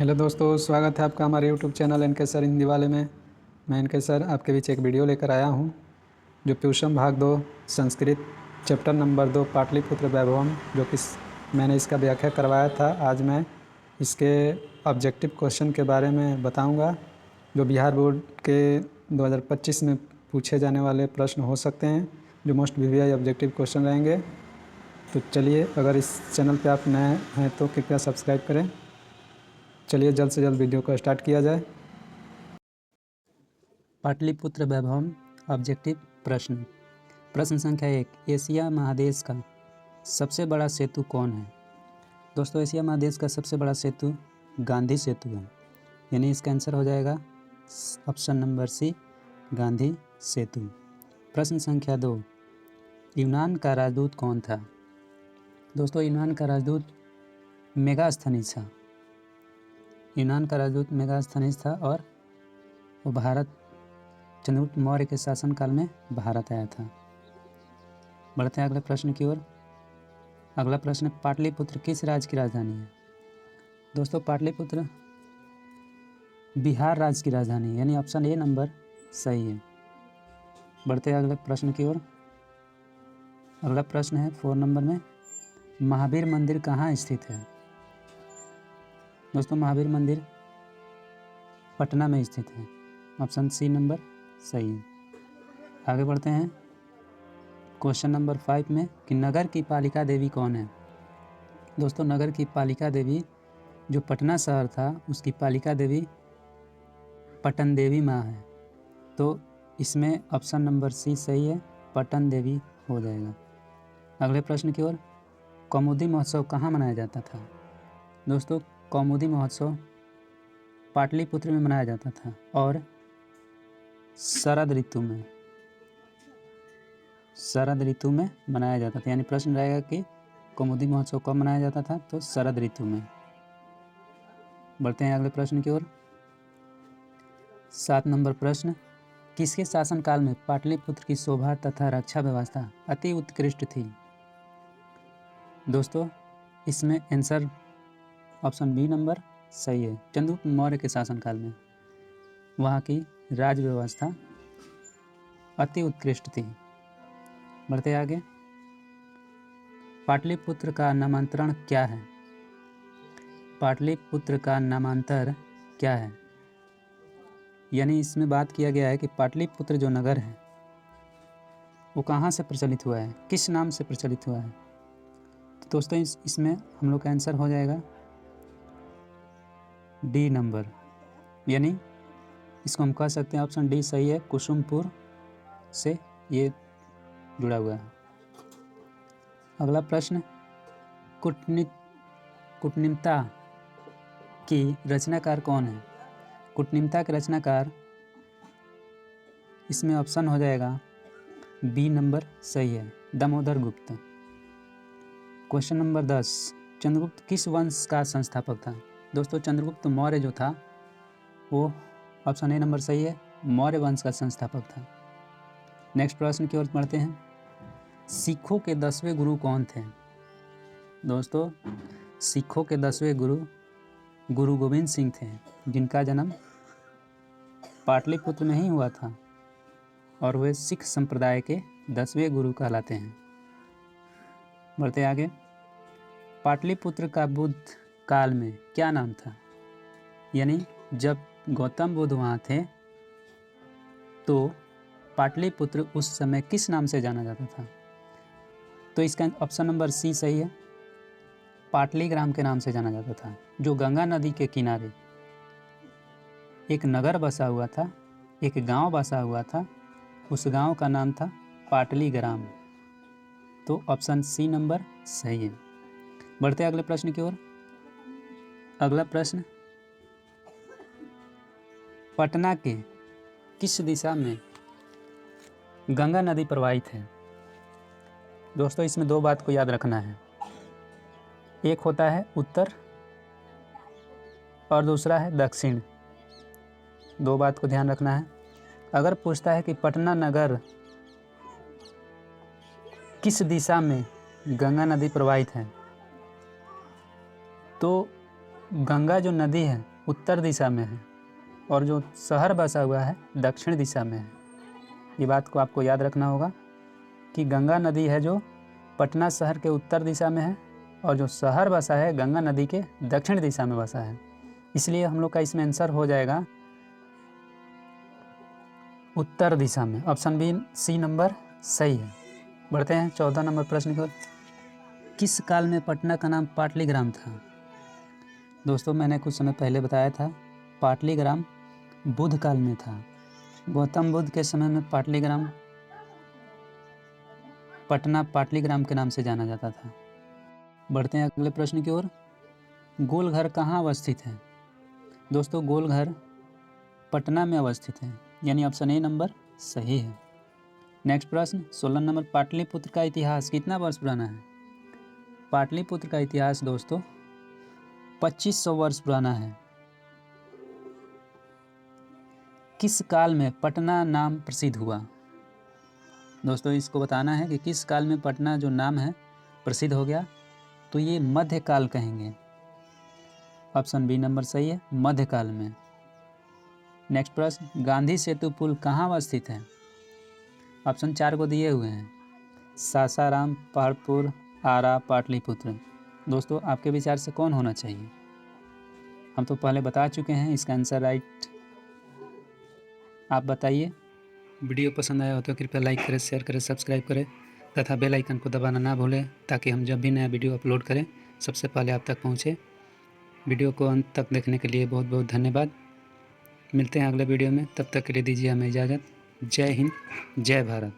Hello दोस्तों, स्वागत है आपका हमारे यूट्यूब चैनल एन के सर हिंदी वाले में। मैं एन के सर आपके बीच एक वीडियो लेकर आया हूं जो प्यूषम भाग 2 संस्कृत चैप्टर नंबर 2 पाटलिपुत्र वैभवम जो कि मैंने इसका व्याख्या करवाया था। आज मैं इसके ऑब्जेक्टिव क्वेश्चन के बारे में बताऊंगा जो बिहार बोर्ड के 2025 में पूछे जाने वाले प्रश्न हो सकते हैं, जो मोस्ट वीवीआई ऑब्जेक्टिव क्वेश्चन रहेंगे। तो चलिए, अगर इस चैनल पर आप नए हैं तो कृपया सब्सक्राइब करें। चलिए जल्द से जल्द वीडियो को स्टार्ट किया जाए। पाटलिपुत्र वैभवम ऑब्जेक्टिव प्रश्न संख्या 1, एशिया महादेश का सबसे बड़ा सेतु कौन है? दोस्तों, एशिया महादेश का सबसे बड़ा सेतु गांधी सेतु है, यानी इसका आंसर हो जाएगा ऑप्शन नंबर सी, गांधी सेतु। प्रश्न संख्या 2, यूनान का राजदूत कौन था? दोस्तों, यूनान का राजदूत मेगास्थनीज था। यूनान का राजदूत मेगास्थनीज था और वो चंद्रगुप्त मौर्य के शासनकाल में भारत आया था। बढ़ते हैं अगले प्रश्न की ओर। अगला प्रश्न, पाटलिपुत्र किस राज्य की राजधानी है? दोस्तों, पाटलिपुत्र बिहार राज्य की राजधानी है, यानी ऑप्शन ए नंबर सही है। बढ़ते हैं अगले प्रश्न की ओर। अगला प्रश्न है 4 नंबर में, महावीर मंदिर कहाँ स्थित है? दोस्तों, महावीर मंदिर पटना में स्थित है, ऑप्शन सी नंबर सही है। आगे बढ़ते हैं क्वेश्चन नंबर 5 में कि नगर की पालिका देवी कौन है? दोस्तों, नगर की पालिका देवी जो पटना शहर था उसकी पालिका देवी पटन देवी माँ है, तो इसमें ऑप्शन नंबर सी सही है, पटन देवी हो जाएगा। अगले प्रश्न की ओर, कौमुदी महोत्सव कहाँ मनाया जाता था? दोस्तों, कौमुदी महोत्सव पाटलिपुत्र में मनाया जाता था और शरद ऋतु में मनाया जाता था, यानी प्रश्न रहेगा कि कौमुदी महोत्सव कब मनाया जाता था, तो शरद ऋतु में। बढ़ते हैं अगले प्रश्न की ओर। 7 नंबर प्रश्न, किसके शासनकाल में पाटलिपुत्र की शोभा तथा रक्षा व्यवस्था अति उत्कृष्ट थी? दोस्तों, इसमें आंसर ऑप्शन बी नंबर सही है, चंद्रगुप्त मौर्य के शासनकाल में वहाँ की राज व्यवस्था अति उत्कृष्ट थी। बढ़ते आगे, पाटलिपुत्र का नामांतरण क्या है? पाटलिपुत्र का नामांतर क्या है? यानी इसमें बात किया गया है कि पाटलिपुत्र जो नगर है वो कहाँ से प्रचलित हुआ है, किस नाम से प्रचलित हुआ है? तो दोस्तों, इसमें हम लोग का आंसर हो जाएगा डी नंबर, यानी इसको हम कह सकते हैं ऑप्शन डी सही है, कुसुमपुर से ये जुड़ा हुआ है। अगला प्रश्न, कूटनीमता की रचनाकार कौन है? कूटनीमता के रचनाकार, इसमें ऑप्शन हो जाएगा बी नंबर सही है, दामोदर गुप्त। क्वेश्चन नंबर 10, चंद्रगुप्त किस वंश का संस्थापक था? दोस्तों, चंद्रगुप्त मौर्य जो था वो ऑप्शन ए नंबर सही है, मौर्य वंश का संस्थापक था। नेक्स्ट प्रश्न की ओर बढ़ते हैं। सिखों के 10वें गुरु कौन थे? दोस्तों, सिखों के 10वें गुरु गुरु गोविंद सिंह थे, जिनका जन्म पाटलिपुत्र में ही हुआ था और वे सिख संप्रदाय के 10वें गुरु कहलाते हैं। बढ़ते आगे, पाटलिपुत्र का बुद्ध काल में क्या नाम था? यानी जब गौतम बुद्ध वहाँ थे तो पाटलिपुत्र उस समय किस नाम से जाना जाता था? तो इसका ऑप्शन नंबर सी सही है, पाटलीग्राम के नाम से जाना जाता था, जो गंगा नदी के किनारे एक नगर बसा हुआ था, एक गांव बसा हुआ था, उस गांव का नाम था पाटलीग्राम, तो ऑप्शन सी नंबर सही है। बढ़ते अगले प्रश्न की ओर। अगला प्रश्न, पटना के किस दिशा में गंगा नदी प्रवाहित है? दोस्तों, इसमें 2 बात को याद रखना है, एक होता है उत्तर और दूसरा है दक्षिण। 2 बात को ध्यान रखना है। अगर पूछता है कि पटना नगर किस दिशा में गंगा नदी प्रवाहित है, तो गंगा जो नदी है उत्तर दिशा में है और जो शहर बसा हुआ है दक्षिण दिशा में है। ये बात को आपको याद रखना होगा कि गंगा नदी है जो पटना शहर के उत्तर दिशा में है और जो शहर बसा है गंगा नदी के दक्षिण दिशा में बसा है। इसलिए हम लोग का इसमें आंसर हो जाएगा उत्तर दिशा में। ऑप्शन बी सी नंबर सही है। बढ़ते हैं 14 नंबर प्रश्न की ओर। किस काल में पटना का नाम पाटलीग्राम था? दोस्तों मैंने कुछ समय पहले बताया था पाटलीग्राम बुद्ध काल में था। गौतम बुद्ध के समय में पाटलीग्राम पटना पाटलीग्राम के नाम से जाना जाता था। बढ़ते हैं अगले प्रश्न की ओर। गोलघर कहाँ अवस्थित है? दोस्तों गोलघर पटना में अवस्थित है, यानी ऑप्शन ए नंबर सही है। नेक्स्ट प्रश्न 16 नंबर। पाटलिपुत्र का इतिहास कितना वर्ष पुराना है? पाटलिपुत्र का इतिहास दोस्तों 2500 वर्ष पुराना है। किस काल में पटना नाम प्रसिद्ध हुआ? दोस्तों इसको बताना है कि किस काल में पटना जो नाम है प्रसिद्ध हो गया, तो ये मध्यकाल कहेंगे। ऑप्शन बी नंबर सही है, मध्यकाल में। नेक्स्ट प्रश्न गांधी सेतु पुल कहाँ अवस्थित है? ऑप्शन 4 को दिए हुए हैं, सासाराम, पहाड़पुर, आरा, पाटलिपुत्र। दोस्तों आपके विचार से कौन होना चाहिए? हम तो पहले बता चुके हैं, इसका आंसर राइट आप बताइए। वीडियो पसंद आया हो तो कृपया लाइक करें, शेयर करें, सब्सक्राइब करें तथा बेल आइकन को दबाना ना भूलें, ताकि हम जब भी नया वीडियो अपलोड करें सबसे पहले आप तक पहुँचे। वीडियो को अंत तक देखने के लिए बहुत बहुत धन्यवाद। मिलते हैं अगले वीडियो में, तब तक के लिए दीजिए हमें इजाज़त। जय हिंद, जय भारत।